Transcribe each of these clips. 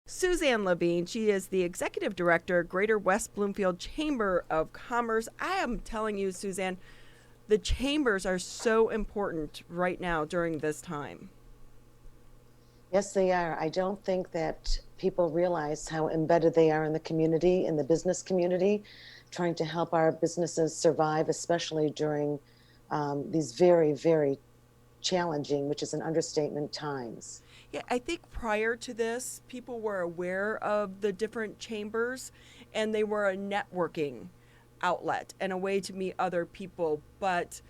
Suzanne Levine. She is the executive director, Greater West Bloomfield Chamber of Commerce. I am telling you, Suzanne, the chambers are so important right now during this time. Yes, they are. I don't think that people realize how embedded they are in the community, in the business community, trying to help our businesses survive, especially during these very, very challenging, which is an understatement, times. Yeah, I think prior to this, people were aware of the different chambers and they were a networking outlet and a way to meet other people. But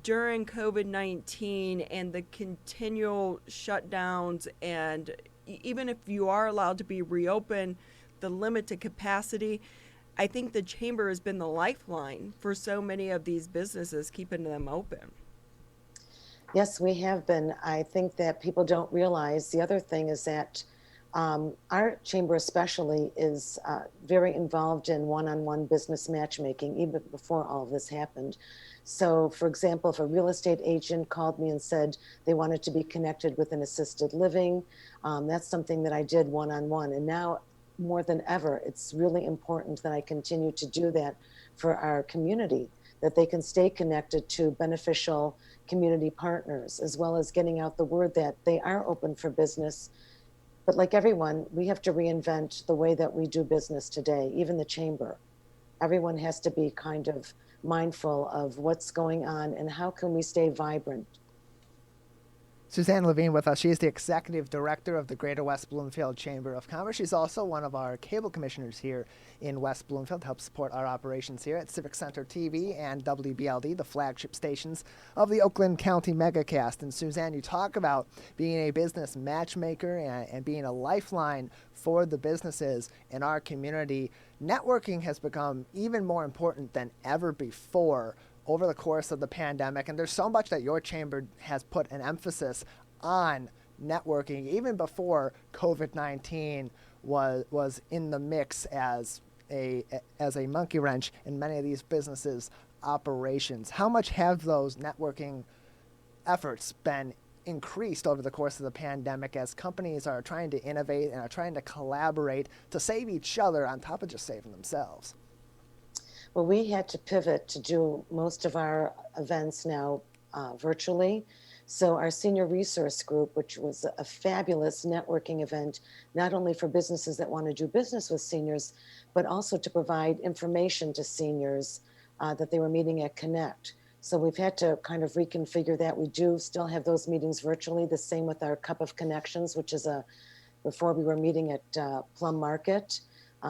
during COVID 19 and the continual shutdowns, and even if you are allowed to be reopened, the limited capacity, I think the chamber has been the lifeline for so many of these businesses, keeping them open. Yes, we have been. I think that people don't realize the other thing is that our chamber, especially, is very involved in one on one business matchmaking, even before all of this happened. So, for example, if a real estate agent called me and said they wanted to be connected with an assisted living, that's something that I did one on one. And now, more than ever, it's really important that I continue to do that for our community, that they can stay connected to beneficial community partners, as well as getting out the word that they are open for business. But like everyone, we have to reinvent the way that we do business today, even the chamber. Everyone has to be kind of mindful of what's going on and how can we stay vibrant. Suzanne Levine with us. She is the executive director of the Greater West Bloomfield Chamber of Commerce. She's also one of our cable commissioners here in West Bloomfield to help support our operations here at Civic Center TV and WBLD, the flagship stations of the Oakland County Megacast. And Suzanne, you talk about being a business matchmaker and being a lifeline for the businesses in our community. Networking has become even more important than ever before over the course of the pandemic, and there's so much that your chamber has put an emphasis on networking even before COVID-19 was in the mix as a monkey wrench in many of these businesses' operations. How much have those networking efforts been increased over the course of the pandemic as companies are trying to innovate and are trying to collaborate to save each other on top of just saving themselves? Well, we had to pivot to do most of our events now virtually. So our senior resource group, which was a fabulous networking event, not only for businesses that want to do business with seniors, but also to provide information to seniors that they were meeting at Connect. So we've had to kind of reconfigure that. We do still have those meetings virtually. The same with our Cup of Connections, which is before we were meeting at Plum Market.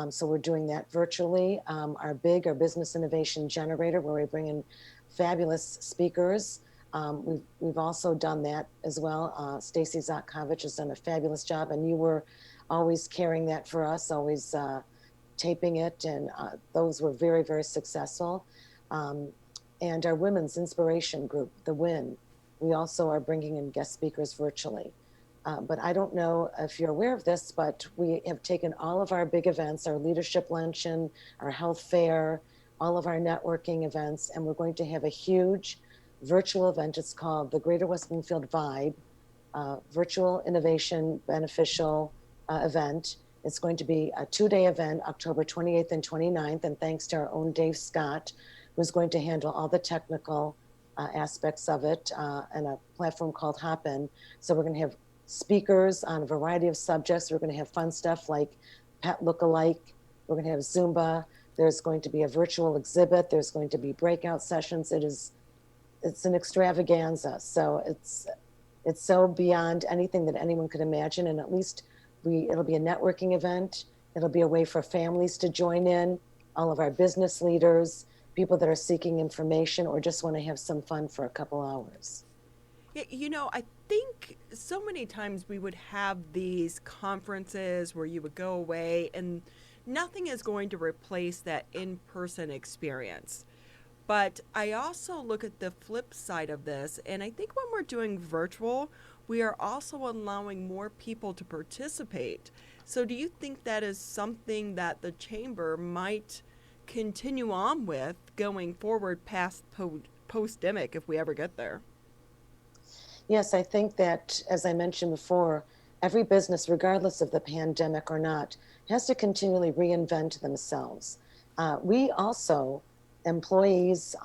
So we're doing that virtually. Our business innovation generator, where we bring in fabulous speakers. We've also done that as well. Stacy Zakhovich has done a fabulous job, and you were always carrying that for us, always taping it, and those were very, very successful. And our women's inspiration group, the WIN, we also are bringing in guest speakers virtually. But I don't know if you're aware of this, but we have taken all of our big events, our leadership luncheon, our health fair, all of our networking events, and we're going to have a huge virtual event. It's called the Greater West Bloomfield V.I.B.E, Virtual Innovation Beneficial event. It's going to be a 2-day event, October 28th and 29th, and thanks to our own Dave Scott, who's going to handle all the technical aspects of it, and a platform called Hopin. So we're going to have speakers on a variety of subjects. We're going to have fun stuff like pet look-alike. We're going to have Zumba. There's going to be a virtual exhibit. There's going to be breakout sessions. It's an extravaganza. So it's so beyond anything that anyone could imagine. And at least it'll be a networking event. It'll be a way for families to join in, all of our business leaders, people that are seeking information or just want to have some fun for a couple hours. Yeah, I think so many times we would have these conferences where you would go away and nothing is going to replace that in-person experience. But I also look at the flip side of this, and I think when we're doing virtual, we are also allowing more people to participate. So do you think that is something that the chamber might continue on with going forward past post-demic if we ever get there? Yes, I think that, as I mentioned before, every business, regardless of the pandemic or not, has to continually reinvent themselves. We also, employees,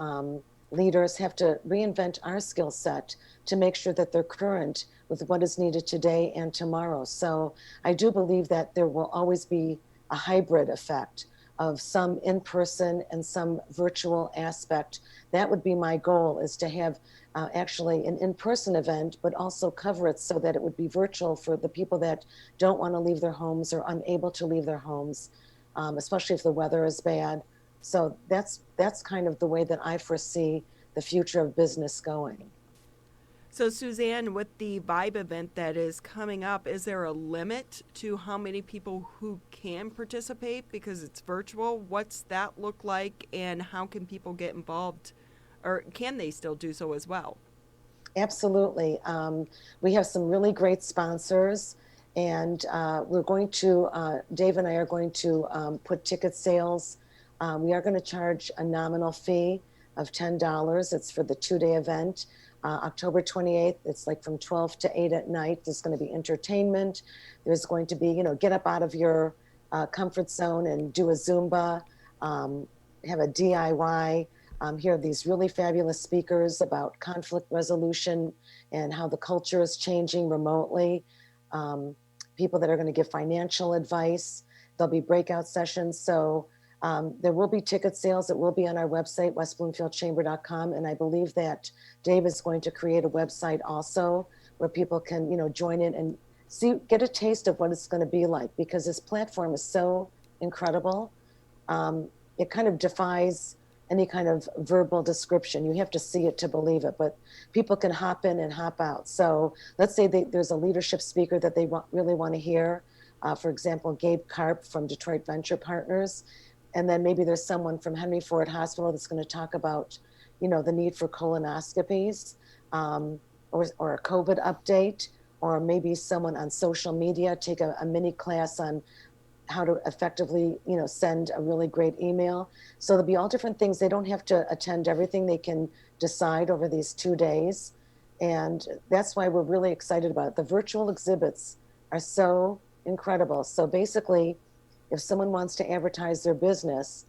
leaders, have to reinvent our skill set to make sure that they're current with what is needed today and tomorrow. So I do believe that there will always be a hybrid effect of some in-person and some virtual aspect. That would be my goal, is to have actually an in-person event, but also cover it so that it would be virtual for the people that don't want to leave their homes or unable to leave their homes, especially if the weather is bad. So that's kind of the way that I foresee the future of business going. So, Suzanne, with the V.I.B.E event that is coming up, is there a limit to how many people who can participate because it's virtual? What's that look like, and how can people get involved, or can they still do so as well? Absolutely. We have some really great sponsors, and we're going to, Dave and I are going to put ticket sales. We are going to charge a nominal fee of $10. It's for the 2-day event. October 28th, it's like from 12 to 8 at night. There's going to be entertainment. There's going to be, get up out of your comfort zone and do a Zumba, have a DIY. Hear these really fabulous speakers about conflict resolution and how the culture is changing remotely. People that are going to give financial advice. There'll be breakout sessions. So there will be ticket sales. It will be on our website, westbloomfieldchamber.com. And I believe that Dave is going to create a website also where people can, join in and get a taste of what it's going to be like, because this platform is so incredible. It kind of defies any kind of verbal description. You have to see it to believe it, but people can hop in and hop out. So let's say there's a leadership speaker that they really want to hear. For example, Gabe Karp from Detroit Venture Partners. And then maybe there's someone from Henry Ford Hospital that's going to talk about, the need for colonoscopies, or a COVID update, or maybe someone on social media take a mini class on how to effectively, send a really great email. So there'll be all different things. They don't have to attend everything. They can decide over these 2 days. And that's why we're really excited about it. The virtual exhibits are so incredible. So basically, if someone wants to advertise their business,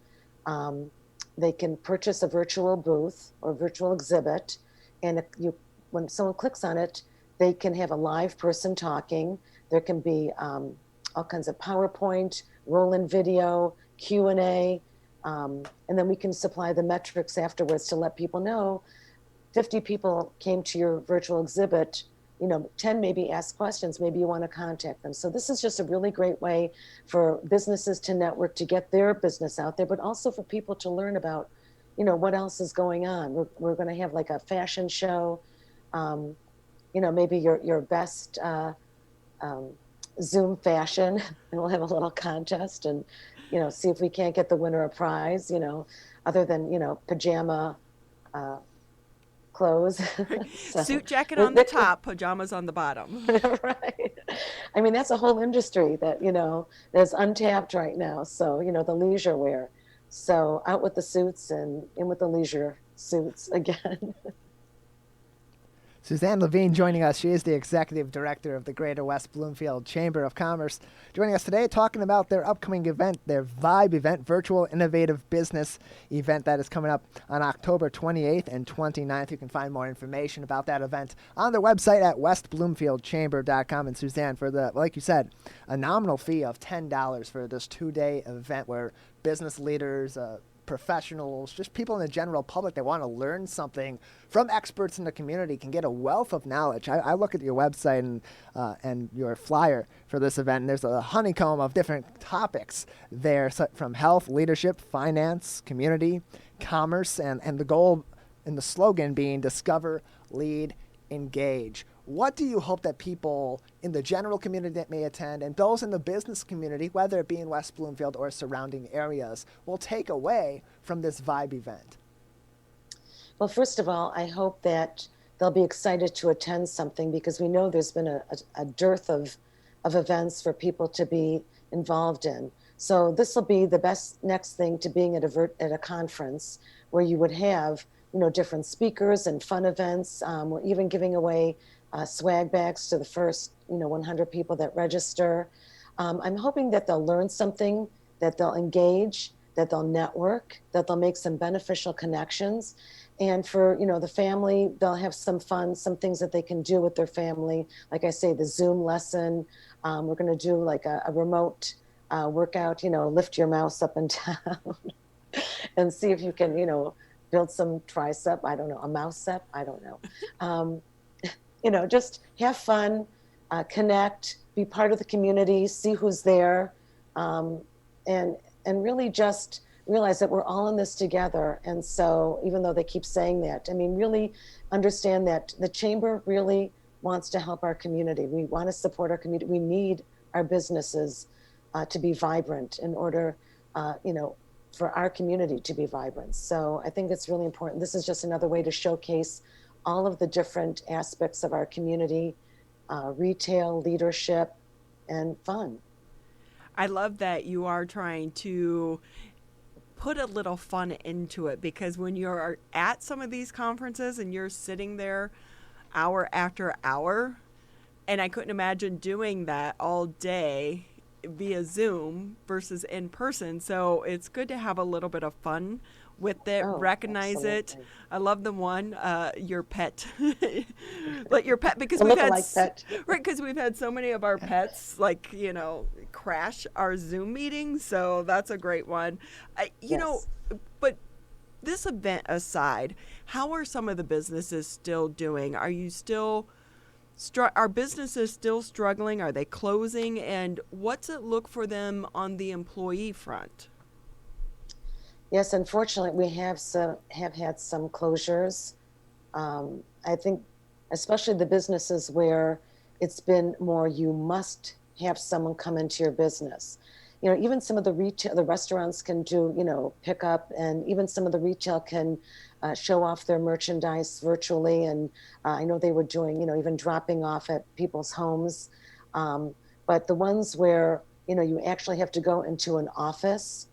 they can purchase a virtual booth or virtual exhibit. And when someone clicks on it, they can have a live person talking. There can be all kinds of PowerPoint, roll-in video, Q&A, and then we can supply the metrics afterwards to let people know 50 people came to your virtual exhibit, 10 maybe ask questions, maybe you want to contact them. So this is just a really great way for businesses to network, to get their business out there, but also for people to learn about, what else is going on. We're going to have like a fashion show, maybe your best Zoom fashion, and we'll have a little contest and, see if we can't get the winner a prize, other than, pajama clothes. So, Suit jacket on the top, pajamas on the bottom. right. I mean, that's a whole industry that, that's untapped right now. So, the leisure wear. So out with the suits and in with the leisure suits again. Suzanne Levine joining us. She is the Executive Director of the Greater West Bloomfield Chamber of Commerce. Joining us today talking about their upcoming event, their V.I.B.E event, Virtual Innovative Business event that is coming up on October 28th and 29th. You can find more information about that event on their website at westbloomfieldchamber.com. And Suzanne, for the, like you said, a nominal fee of $10 for this 2-day event where business leaders, professionals, just people in the general public that want to learn something from experts in the community can get a wealth of knowledge. I look at your website and your flyer for this event, and there's a honeycomb of different topics there, from health, leadership, finance, community, commerce, and the goal and the slogan being discover, lead, engage. What do you hope that people in the general community that may attend and those in the business community, whether it be in West Bloomfield or surrounding areas, will take away from this V.I.B E event? Well, first of all, I hope that they'll be excited to attend something, because we know there's been a dearth of events for people to be involved in. So this will be the best next thing to being at a conference where you would have, different speakers and fun events. We're even giving away swag bags to the first, 100 people that register. I'm hoping that they'll learn something, that they'll engage, that they'll network, that they'll make some beneficial connections. And for, the family, they'll have some fun, some things that they can do with their family. Like I say, the Zoom lesson. We're going to do like a remote workout, lift your mouse up and down and see if you can, build some tricep. I don't know, a mousecep. I don't know. Just have fun, connect, be part of the community, see who's there, and really just realize that we're all in this together. And so even though they keep saying that, really understand that the chamber really wants to help our community. We want to support our community. We need our businesses to be vibrant in order, for our community to be vibrant. So I think it's really important. This is just another way to showcase all of the different aspects of our community, retail, leadership, and fun. I love that you are trying to put a little fun into it, because when you're at some of these conferences and you're sitting there hour after hour, and I couldn't imagine doing that all day via Zoom versus in person. So it's good to have a little bit of fun with it, recognize absolutely. it. I love the one, your pet. Let your pet, because A we've had lookalike pet. right, because we've had so many of our pets crash our Zoom meetings. So that's a great one. Yes. But this event aside, how are some of the businesses still doing? Are you still are businesses still struggling? Are they closing? And what's it look for them on the employee front? Yes, unfortunately, we have had some closures. I think, especially the businesses where it's been more, you must have someone come into your business. Even some of the restaurants can do, pick up, and even some of the retail can show off their merchandise virtually. And I know they were doing, even dropping off at people's homes. But the ones where, you actually have to go into an office,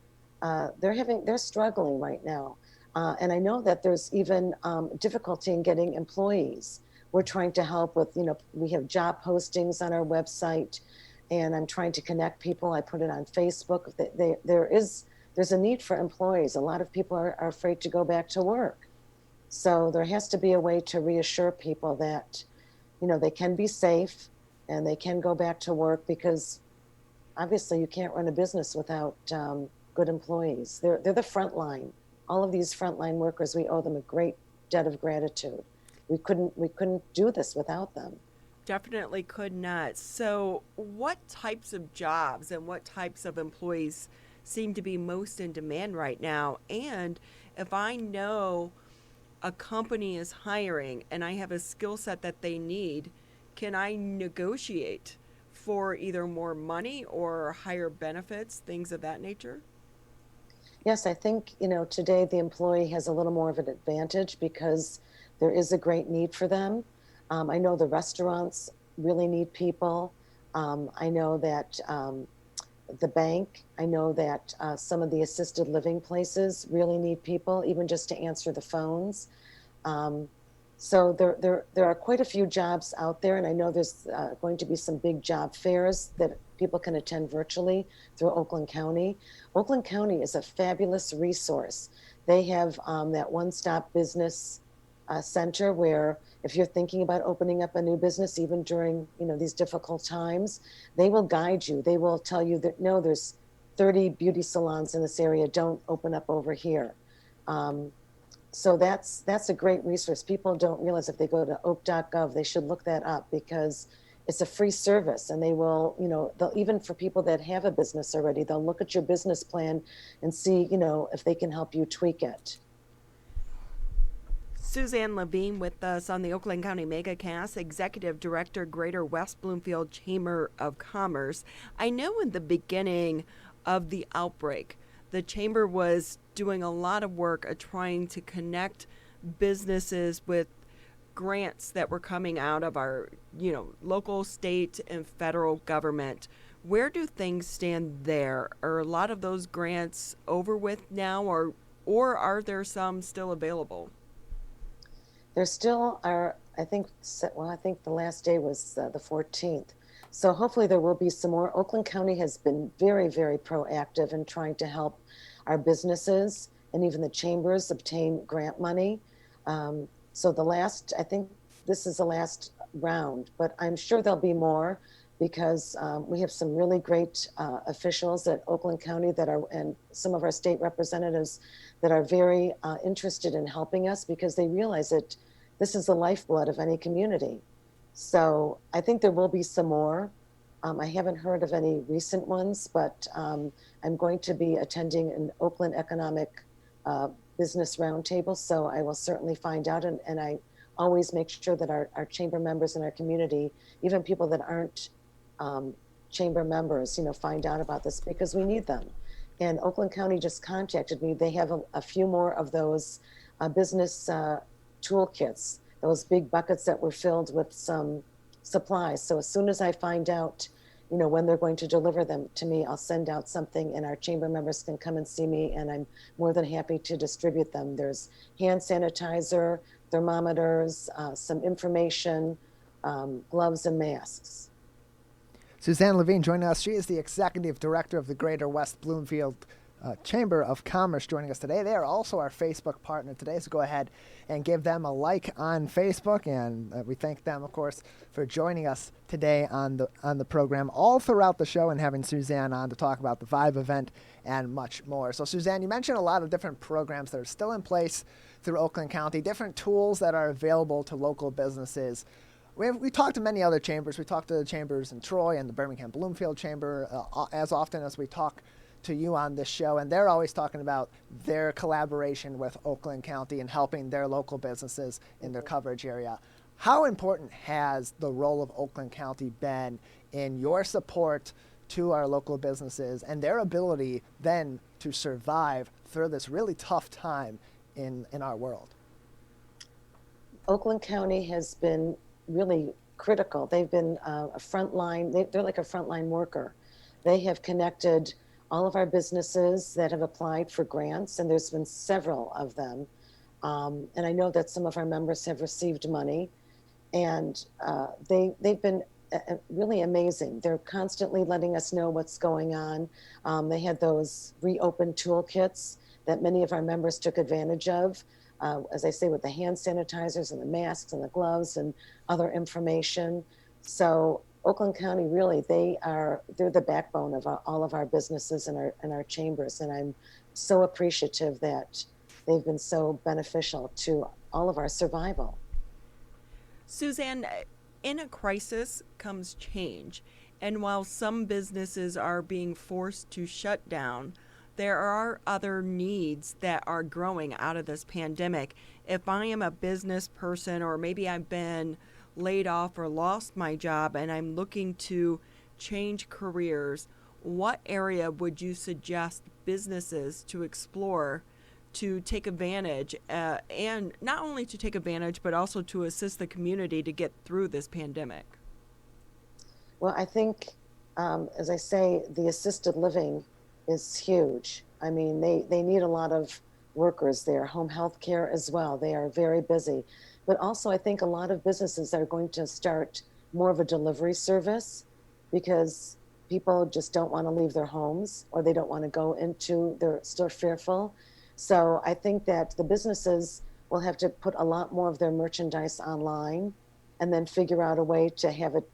they're struggling right now. And I know that there's even difficulty in getting employees. We're trying to help with, we have job postings on our website, and I'm trying to connect people. I put it on Facebook. There's a need for employees. A lot of people are afraid to go back to work. So there has to be a way to reassure people that, they can be safe and they can go back to work, because obviously you can't run a business without good employees. They're the front line. All of these frontline workers, we owe them a great debt of gratitude. We couldn't do this without them. Definitely could not. So, what types of jobs and what types of employees seem to be most in demand right now? And if I know a company is hiring and I have a skill set that they need, can I negotiate for either more money or higher benefits, things of that nature? Yes, I think, today the employee has a little more of an advantage because there is a great need for them. I know the restaurants really need people. I know that the bank, I know that some of the assisted living places really need people, even just to answer the phones. Um, so there are quite a few jobs out there, and I know there's going to be some big job fairs that people can attend virtually through Oakland County. Oakland County is a fabulous resource. They have that one-stop business center where if you're thinking about opening up a new business, even during these difficult times, they will guide you. They will tell you that no, there's 30 beauty salons in this area. Don't open up over here. So that's a great resource. People don't realize if they go to oak.gov, they should look that up because it's a free service, and they will, they'll, even for people that have a business already, they'll look at your business plan and see, if they can help you tweak it. Suzanne Levine with us on the Oakland County MegaCast, Executive Director, Greater West Bloomfield Chamber of Commerce. I know in the beginning of the outbreak, the Chamber was doing a lot of work at trying to connect businesses with grants that were coming out of our, local, state, and federal government. Where do things stand there? Are a lot of those grants over with now, or are there some still available? There still are I think the last day was the 14th. So hopefully there will be some more. Oakland County has been very, very proactive in trying to help our businesses and even the chambers obtain grant money. So I think this is the last round, but I'm sure there'll be more because we have some really great officials at Oakland County and some of our state representatives that are very interested in helping us because they realize that this is the lifeblood of any community. So I think there will be some more. I haven't heard of any recent ones, but I'm going to be attending an Oakland Economic Business Roundtable, so I will certainly find out. And I always make sure that our chamber members in our community, even people that aren't chamber members, find out about this because we need them. And Oakland County just contacted me. They have a few more of those business toolkits, those big buckets that were filled with some supplies. So as soon as I find out, when they're going to deliver them to me, I'll send out something and our chamber members can come and see me, and I'm more than happy to distribute them. There's hand sanitizer, thermometers, some information, gloves and masks. Suzanne Levine joining us. She is the Executive Director of the Greater West Bloomfield Chamber of Commerce joining us today. They are also our Facebook partner today, so go ahead and give them a like on Facebook, and we thank them, of course, for joining us today on the program all throughout the show and having Suzanne on to talk about the V.I.B.E. event and much more. So Suzanne, you mentioned a lot of different programs that are still in place through Oakland County, different tools that are available to local businesses. We talked to many other chambers. We talked to the chambers in Troy and the Birmingham Bloomfield Chamber as often as we talk to you on this show, and they're always talking about their collaboration with Oakland County and helping their local businesses in their coverage area. How important has the role of Oakland County been in your support to our local businesses and their ability then to survive through this really tough time in our world? Oakland County has been really critical. They've been a frontline, they're like a frontline worker. They have connected all of our businesses that have applied for grants, and there's been several of them. And I know that some of our members have received money, and they've been really amazing. They're constantly letting us know what's going on. They had those reopened toolkits that many of our members took advantage of. As I say, with the hand sanitizers and the masks and the gloves and other information. So Oakland County, really, they're the backbone of all of our businesses and our chambers. And I'm so appreciative that they've been so beneficial to all of our survival. Suzanne, in a crisis comes change. And while some businesses are being forced to shut down, there are other needs that are growing out of this pandemic. If I am a business person, or maybe I've been laid off or lost my job and I'm looking to change careers, what area would you suggest businesses to explore to take advantage, and not only to take advantage, but also to assist the community to get through this pandemic? Well, I think, as I say, the assisted living is huge. I mean, they need a lot of workers there, home health care as well. They are very busy. But also, I think a lot of businesses are going to start more of a delivery service because people just don't want to leave their homes, or they don't want to go into, they're still fearful. So I think that the businesses will have to put a lot more of their merchandise online and then figure out a way to have it,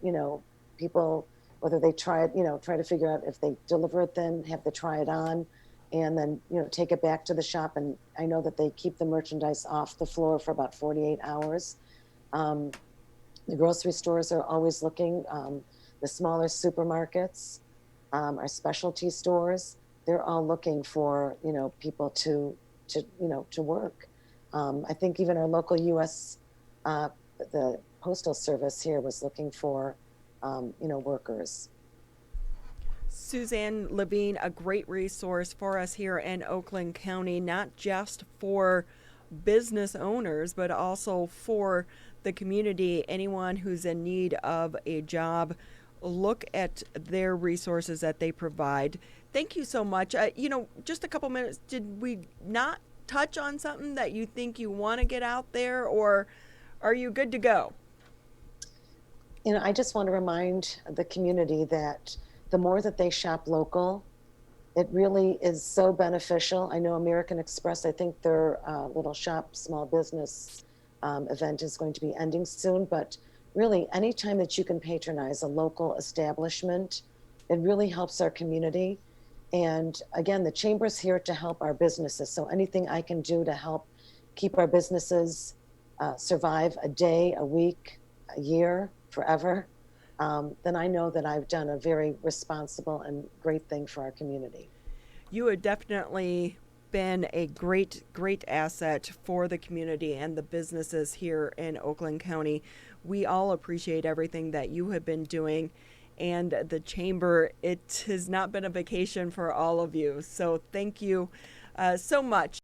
people, whether they try it, try to figure out if they deliver it, then have to try it on and then, take it back to the shop. And I know that they keep the merchandise off the floor for about 48 hours. The grocery stores are always looking, the smaller supermarkets, our specialty stores, they're all looking for, people to work. I think even our local U.S., the Postal Service here was looking for, workers. Suzanne Levine, a great resource for us here in Oakland County, not just for business owners, but also for the community, anyone who's in need of a job. Look at their resources that they provide. Thank you so much. Just a couple minutes, did we not touch on something that you think you want to get out there, or are you good to go? I just want to remind the community that the more that they shop local, it really is so beneficial. I know American Express, I think their little shop small business event is going to be ending soon, but really anytime that you can patronize a local establishment, it really helps our community. And again, the chamber's here to help our businesses. So anything I can do to help keep our businesses survive a day, a week, a year, forever, then I know that I've done a very responsible and great thing for our community. You have definitely been a great asset for the community and the businesses here in Oakland County. We all appreciate everything that you have been doing. And the chamber, it has not been a vacation for all of you. So thank you so much.